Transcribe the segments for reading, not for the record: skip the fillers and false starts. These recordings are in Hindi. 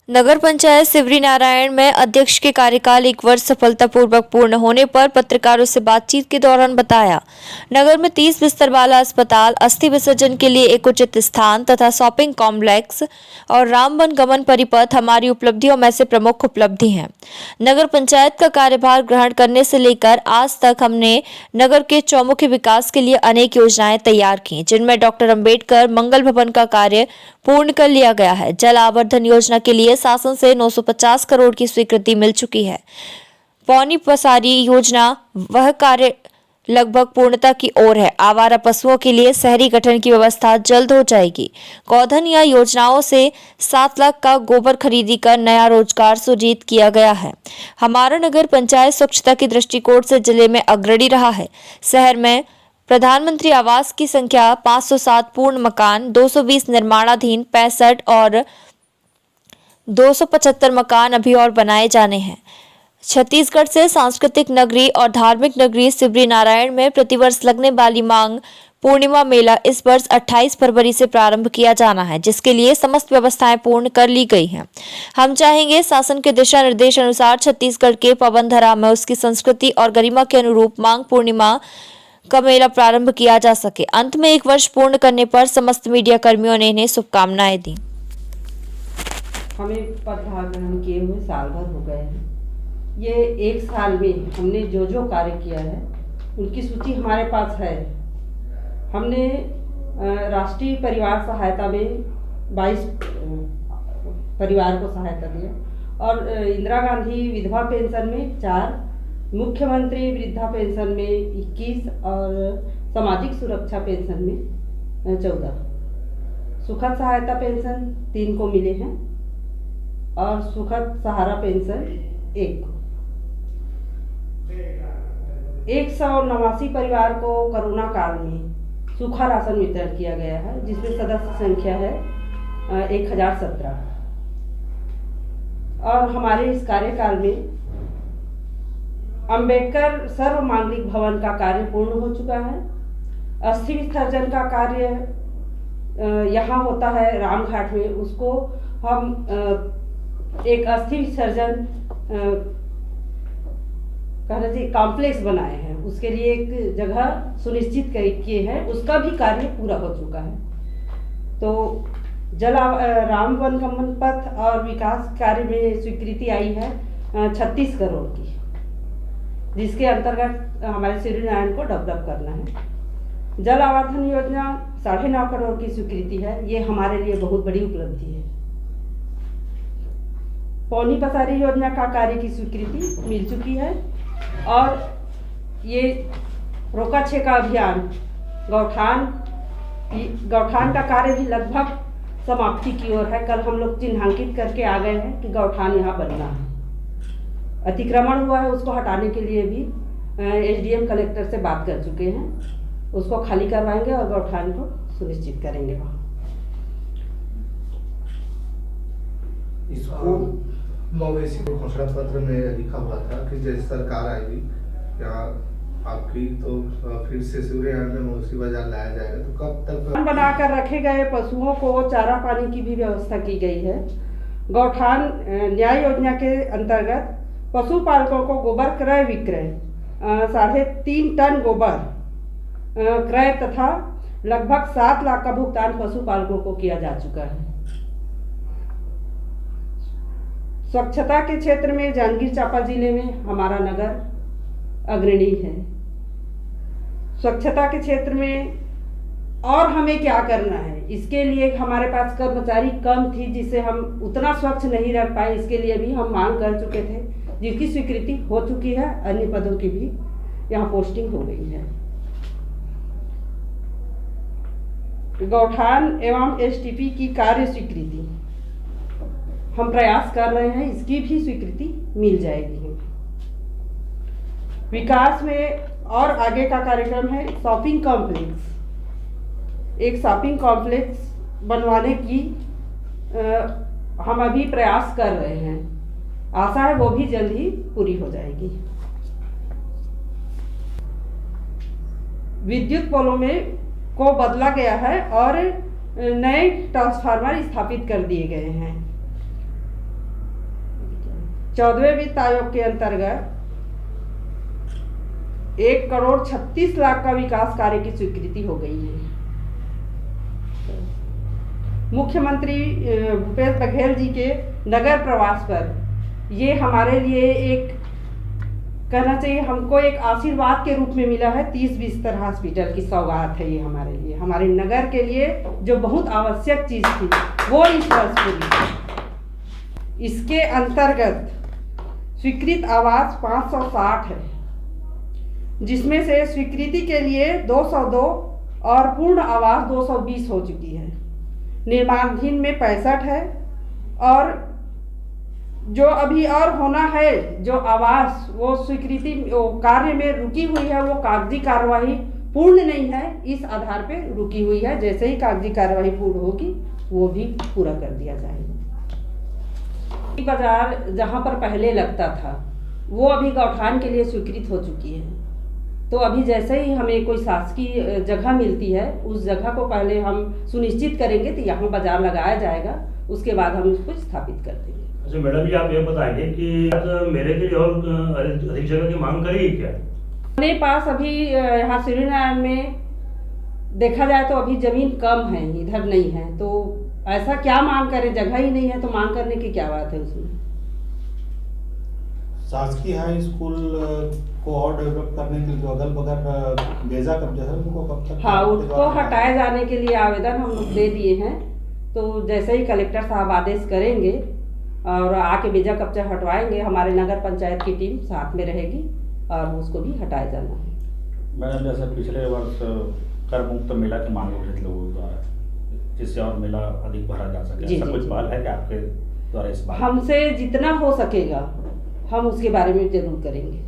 नगर पंचायत सिवरी नारायण में अध्यक्ष के कार्यकाल 1 वर्ष सफलतापूर्वक पूर्ण होने पर पत्रकारों से बातचीत के दौरान बताया। नगर में 30 बिस्तर वाला अस्पताल, अस्थि विसर्जन के लिए एक उचित स्थान तथा शॉपिंग कॉम्प्लेक्स और रामबन गमन परिपथ हमारी उपलब्धियों में से प्रमुख उपलब्धि हैं। नगर पंचायत का कार्यभार ग्रहण करने से लेकर आज तक हमने नगर के चौमुखी विकास के लिए अनेक योजनाएं तैयार की, जिनमें डॉक्टर अंबेडकर मंगल भवन का कार्य पूर्ण कर लिया गया है। जल आवर्धन योजना के लिए शासन से 950 करोड़ की स्वीकृति मिल चुकी है। पौनी पसारी योजना वह कार्य लगभग पूर्णता की ओर है। आवारा पशुओं के लिए शहरी गठन की व्यवस्था जल्द हो जाएगी। गोधन या योजनाओं से 7 लाख का गोबर खरीदी कर नया रोजगार सृजित किया गया है। हमारा नगर पंचायत स्वच्छता की दृष्टिकोण से जिले में अग्रणी रहा है। शहर में प्रधानमंत्री आवास की संख्या 507 पूर्ण मकान, 220 निर्माणाधीन, 65 और 275 मकान अभी और बनाए जाने हैं। छत्तीसगढ़ से सांस्कृतिक नगरी और धार्मिक नगरी सिवरी नारायण में प्रतिवर्ष लगने वाली मांग पूर्णिमा मेला इस वर्ष 28 फरवरी से प्रारंभ किया जाना है, जिसके लिए समस्त व्यवस्थाएं पूर्ण कर ली गई हैं। हम चाहेंगे शासन के दिशा निर्देश अनुसार छत्तीसगढ़ के पवनधरा में उसकी संस्कृति और गरिमा के अनुरूप मांग पूर्णिमा का मेला प्रारंभ किया जा सके। अंत में 1 वर्ष पूर्ण करने पर समस्त मीडिया कर्मियों ने इन्हें शुभकामनाएं दी। हमें पदभार ग्रहण किए हुए साल भर हो गए हैं। ये 1 साल में हमने जो जो कार्य किया है उनकी सूची हमारे पास है। हमने राष्ट्रीय परिवार सहायता में 22 परिवार को सहायता दिया और इंदिरा गांधी विधवा पेंशन में 4, मुख्यमंत्री वृद्धा पेंशन में 21 और सामाजिक सुरक्षा पेंशन में 14, सुखद सहायता पेंशन 3 को मिले हैं और सुखद सहारा पेंशन 1 को। 189 परिवार को कोरोना काल में सूखा राशन वितरण किया गया है, जिसमें सदस्य संख्या है 1017। और हमारे इस कार्यकाल में अंबेडकर सर्व मांगलिक भवन का कार्य पूर्ण हो चुका है। अस्थि विसर्जन का कार्य यहाँ होता है रामघाट में, उसको हम एक अस्थि विसर्जन कॉम्प्लेक्स बनाए हैं। उसके लिए एक जगह सुनिश्चित किए हैं, उसका भी कार्य पूरा हो चुका है। तो रामबन गमन पथ और विकास कार्य में स्वीकृति आई है 36 करोड़ की, जिसके अंतर्गत हमारे सिवरी नारायण को डेवलप करना है। जल आवर्धन योजना 9.5 करोड़ की स्वीकृति है, ये हमारे लिए बहुत बड़ी उपलब्धि है। पौनी पसारी योजना का कार्य की स्वीकृति मिल चुकी है और ये रोका छेका अभियान गौठान का कार्य भी लगभग समाप्ति की ओर है। कल हम लोग चिन्हांकित करके आ गए हैं कि गौठान यहाँ बनना है। अतिक्रमण हुआ है, उसको हटाने के लिए भी एसडीएम कलेक्टर से बात कर चुके हैं। उसको खाली करवाएंगे और गौठान को सुनिश्चित करेंगे वहाँ। इसको मवेशी को घोषणा पत्र में लिखा हुआ था कि जैसे सरकार आएगी यहाँ आपकी, तो फिर से सिवरी नारायण में मवेशी बाजार लाया जाएगा। तो कब तक बनाकर रखे गए पशुओं को चारा पानी की भी व्यवस्था की गई है। गौठान न्याय योजना के अंतर्गत पशुपालकों को गोबर क्रय विक्रय 3.5 टन गोबर क्रय तथा लगभग 7 लाख का भुगतान पशुपालकों को किया जा चुका है। स्वच्छता के क्षेत्र में जांजगीर चांपा जिले में हमारा नगर अग्रणी है। स्वच्छता के क्षेत्र में और हमें क्या करना है, इसके लिए हमारे पास कर्मचारी कम थी, जिससे हम उतना स्वच्छ नहीं रख पाए। इसके लिए भी हम मांग कर चुके थे, जिसकी स्वीकृति हो चुकी है। अन्य पदों की भी यहाँ पोस्टिंग हो गई है। गौठान एवं एसटीपी की कार्य स्वीकृति हम प्रयास कर रहे हैं, इसकी भी स्वीकृति मिल जाएगी। विकास में और आगे का कार्यक्रम है शॉपिंग कॉम्प्लेक्स। एक शॉपिंग कॉम्प्लेक्स बनवाने की हम अभी प्रयास कर रहे हैं। आशा है वो भी जल्द ही पूरी हो जाएगी। विद्युत पोलों में को बदला गया है और नए ट्रांसफार्मर स्थापित कर दिए गए हैं। 14वें वित्त आयोग के अंतर्गत 1,36,00,000 का विकास कार्य की स्वीकृति हो गई है। मुख्यमंत्री भूपेश बघेल जी के नगर प्रवास पर ये हमारे लिए एक कहना चाहिए, हमको एक आशीर्वाद के रूप में मिला है। 30 बिस्तर हॉस्पिटल की सौगात है ये हमारे लिए, हमारे नगर के लिए जो बहुत आवश्यक चीज़ थी वो इस वर्ष पूरी। इसके अंतर्गत स्वीकृत आवास 560 है, जिसमें से स्वीकृति के लिए 202 और पूर्ण आवास 220 हो चुकी है। निर्माणाधीन में 65 है और जो अभी और होना है जो आवास वो स्वीकृति कार्य में रुकी हुई है, वो कागजी कार्यवाही पूर्ण नहीं है, इस आधार पे रुकी हुई है। जैसे ही कागजी कार्यवाही पूर्ण होगी वो भी पूरा कर दिया जाएगा। बाजार जहाँ पर पहले लगता था वो अभी गौठान के लिए स्वीकृत हो चुकी है। तो अभी जैसे ही हमें कोई शासकीय जगह मिलती है उस जगह को पहले हम सुनिश्चित करेंगे तो यहाँ बाजार लगाया जाएगा, उसके बाद हम उसको स्थापित कर देंगे। अच्छा मैडम जी, आप ये बताएंगे कि मेरे के लिए और अधिक जगह की मांग करेगी क्या? मेरे पास अभी यहाँ सूर्यनारायण में देखा जाए तो अभी जमीन कम है, इधर नहीं है, तो ऐसा क्या मांग करें, जगह ही नहीं है तो मांग करने की क्या बात है उसमें। शासकीय हाई स्कूल को और डेवलप करने के लिए जो अगल बगल बेजा कब्जा है उनको कब तक? हाँ, उसको हटाए जाने के लिए आवेदन हम लोग दे दिए हैं। तो जैसे ही कलेक्टर साहब आदेश करेंगे और आके बेजा कब्जा हटवाएंगे, हमारे नगर पंचायत की टीम साथ में रहेगी और उसको भी हटाया जाना है। मैडम, जैसे पिछले वर्ष कर मुक्त मेला की मांग उठे लोगों द्वारा, जिससे और मेला अधिक भरा जा सके, ऐसा कुछ सवाल है कि आपके द्वारा इस बात? हमसे जितना हो सकेगा हम उसके बारे में जरूर करेंगे।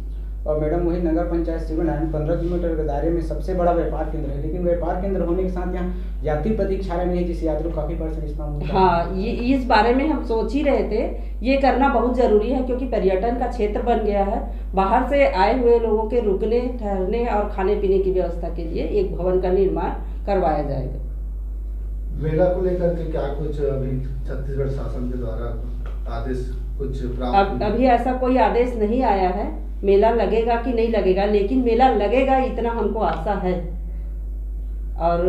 और मैडम, वही नगर पंचायत सूर्यनारायण 15 किलोमीटर के दायरे में सबसे बड़ा व्यापार केंद्र है, लेकिन व्यापार केंद्र होने के साथ यहाँ यात्री प्रतीक्षालय नहीं है, जिससे यात्री काफी परसेंट इस्तेमाल। हाँ, ये इस बारे में हम सोच ही रहे थे, ये करना बहुत जरूरी है क्योंकि पर्यटन का क्षेत्र बन गया है। बाहर से आए हुए लोगों के रुकने ठहरने और खाने पीने की व्यवस्था के लिए एक भवन का निर्माण करवाया जाएगा। मेला को लेकर के क्या कुछ अभी छत्तीसगढ़ शासन के द्वारा आदेश कुछ प्राप्त? अभी ऐसा कोई आदेश नहीं आया है मेला लगेगा कि नहीं लगेगा, लेकिन मेला लगेगा इतना हमको आशा है। और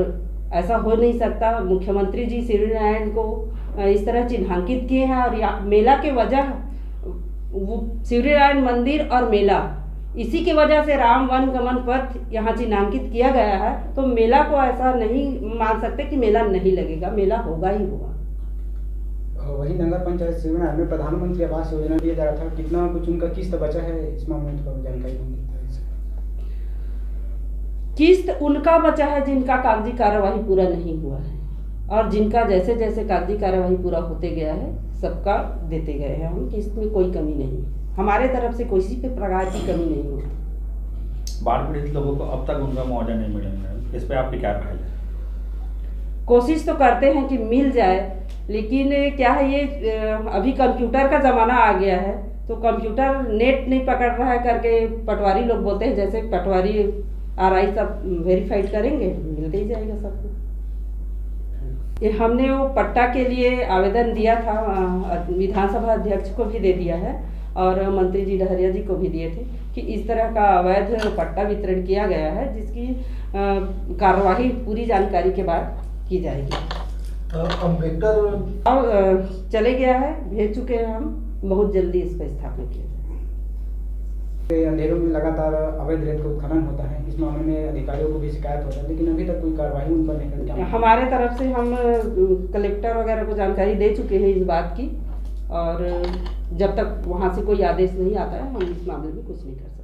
ऐसा हो नहीं सकता, मुख्यमंत्री जी सूर्यनारायण को इस तरह चिन्हांकित किए हैं और मेला के वजह सूर्यनारायण मंदिर और मेला, इसी की वजह से राम वन गमन पथ यहाँ चिन्हांकित किया गया है। तो मेला को ऐसा नहीं मान सकते कि मेला नहीं लगेगा, मेला होगा ही होगा। वही नगर पंचायत सूर्यनारायण में प्रधानमंत्री आवास योजना दिया जा रहा था, कितना कुछ उनका किस्त बचा है, इस मामले में थोड़ा जानकारी देंगे? किस्त उनका बचा है जिनका कागजी कार्यवाही पूरा नहीं हुआ है, और जिनका जैसे जैसे कागजी कार्यवाही पूरा होते गया है सबका देते गए हैं हम। किस्त में कोई कमी नहीं, हमारे तरफ से किसी भी प्रकार की कमी नहीं हुई। बाढ़ पीड़ित लोगों को अब तक उनका मुआवजा नहीं मिला, इस पे आपकी क्या राय है? कोशिश तो करते हैं कि मिल जाए, लेकिन क्या है, ये अभी कंप्यूटर का ज़माना आ गया है तो कंप्यूटर नेट नहीं पकड़ रहा है करके पटवारी लोग बोलते हैं, जैसे पटवारी RI सब वेरीफाइड करेंगे मिलते ही जाएगा सबको। ये हमने वो पट्टा के लिए आवेदन दिया था, विधानसभा अध्यक्ष को भी दे दिया है और मंत्री जी डहरिया जी को भी दिए थे कि इस तरह का अवैध पट्टा वितरण किया गया है, जिसकी कार्यवाही पूरी जानकारी के बाद की जाएगी। अम्बेडकर और चले गया है, भेज चुके हैं हम, बहुत जल्दी इस पर स्थापना किया जाएगा। अंधेरों में लगातार अवैध रेत का उत्खनन होता है, इस मामले में अधिकारियों को भी शिकायत होता है, लेकिन अभी तक कोई कार्रवाई उन पर नहीं करती। हमारे तरफ से हम कलेक्टर वगैरह को जानकारी दे चुके हैं इस बात की, और जब तक वहाँ से कोई आदेश नहीं आता है हम इस मामले में कुछ नहीं कर सकते।